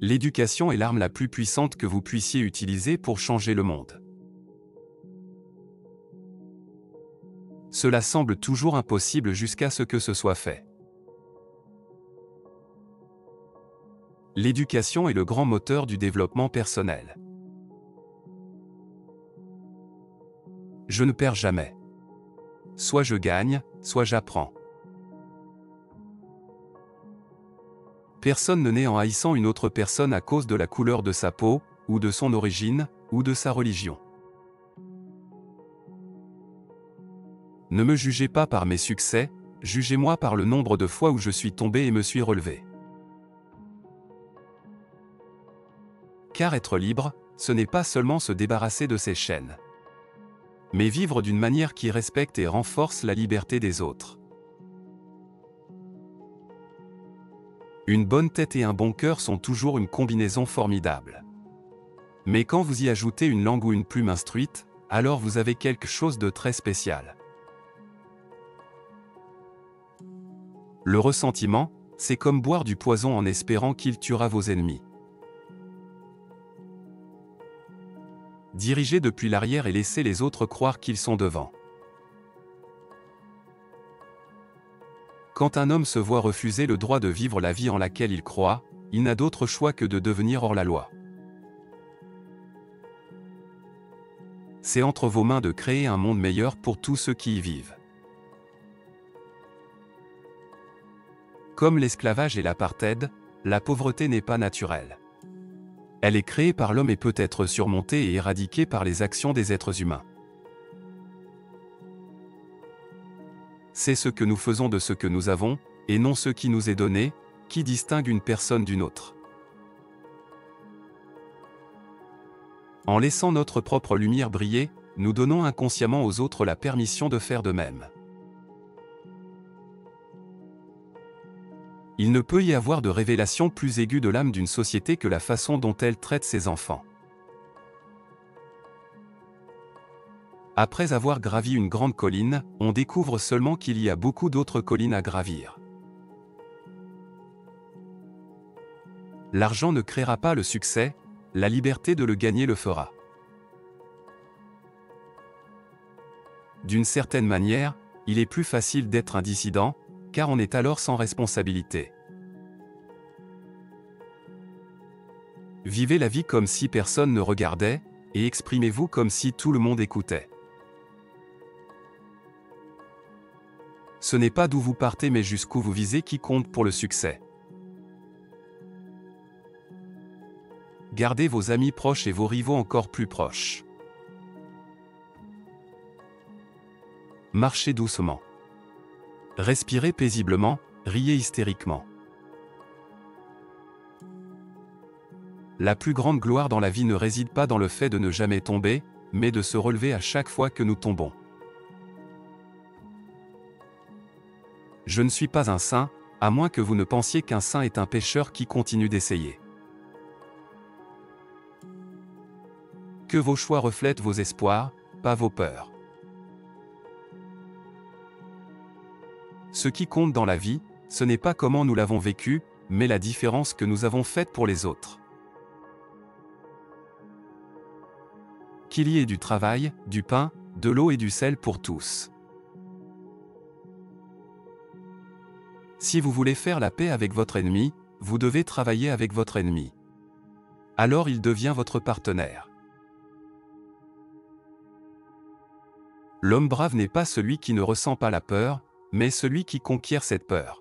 L'éducation est l'arme la plus puissante que vous puissiez utiliser pour changer le monde. Cela semble toujours impossible jusqu'à ce que ce soit fait. L'éducation est le grand moteur du développement personnel. Je ne perds jamais. Soit je gagne, soit j'apprends. Personne ne naît en haïssant une autre personne à cause de la couleur de sa peau, ou de son origine, ou de sa religion. Ne me jugez pas par mes succès, jugez-moi par le nombre de fois où je suis tombé et me suis relevé. Car être libre, ce n'est pas seulement se débarrasser de ses chaînes, mais vivre d'une manière qui respecte et renforce la liberté des autres. Une bonne tête et un bon cœur sont toujours une combinaison formidable. Mais quand vous y ajoutez une langue ou une plume instruite, alors vous avez quelque chose de très spécial. Le ressentiment, c'est comme boire du poison en espérant qu'il tuera vos ennemis. Dirigez depuis l'arrière et laissez les autres croire qu'ils sont devant. Quand un homme se voit refuser le droit de vivre la vie en laquelle il croit, il n'a d'autre choix que de devenir hors la loi. C'est entre vos mains de créer un monde meilleur pour tous ceux qui y vivent. Comme l'esclavage et l'apartheid, la pauvreté n'est pas naturelle. Elle est créée par l'homme et peut être surmontée et éradiquée par les actions des êtres humains. C'est ce que nous faisons de ce que nous avons, et non ce qui nous est donné, qui distingue une personne d'une autre. En laissant notre propre lumière briller, nous donnons inconsciemment aux autres la permission de faire de même. Il ne peut y avoir de révélation plus aiguë de l'âme d'une société que la façon dont elle traite ses enfants. Après avoir gravi une grande colline, on découvre seulement qu'il y a beaucoup d'autres collines à gravir. L'argent ne créera pas le succès, la liberté de le gagner le fera. D'une certaine manière, il est plus facile d'être un dissident, car on est alors sans responsabilité. Vivez la vie comme si personne ne regardait, et exprimez-vous comme si tout le monde écoutait. Ce n'est pas d'où vous partez mais jusqu'où vous visez qui compte pour le succès. Gardez vos amis proches et vos rivaux encore plus proches. Marchez doucement. Respirez paisiblement, riez hystériquement. La plus grande gloire dans la vie ne réside pas dans le fait de ne jamais tomber, mais de se relever à chaque fois que nous tombons. Je ne suis pas un saint, à moins que vous ne pensiez qu'un saint est un pécheur qui continue d'essayer. Que vos choix reflètent vos espoirs, pas vos peurs. Ce qui compte dans la vie, ce n'est pas comment nous l'avons vécu, mais la différence que nous avons faite pour les autres. Qu'il y ait du travail, du pain, de l'eau et du sel pour tous. Si vous voulez faire la paix avec votre ennemi, vous devez travailler avec votre ennemi. Alors il devient votre partenaire. L'homme brave n'est pas celui qui ne ressent pas la peur, mais celui qui conquiert cette peur.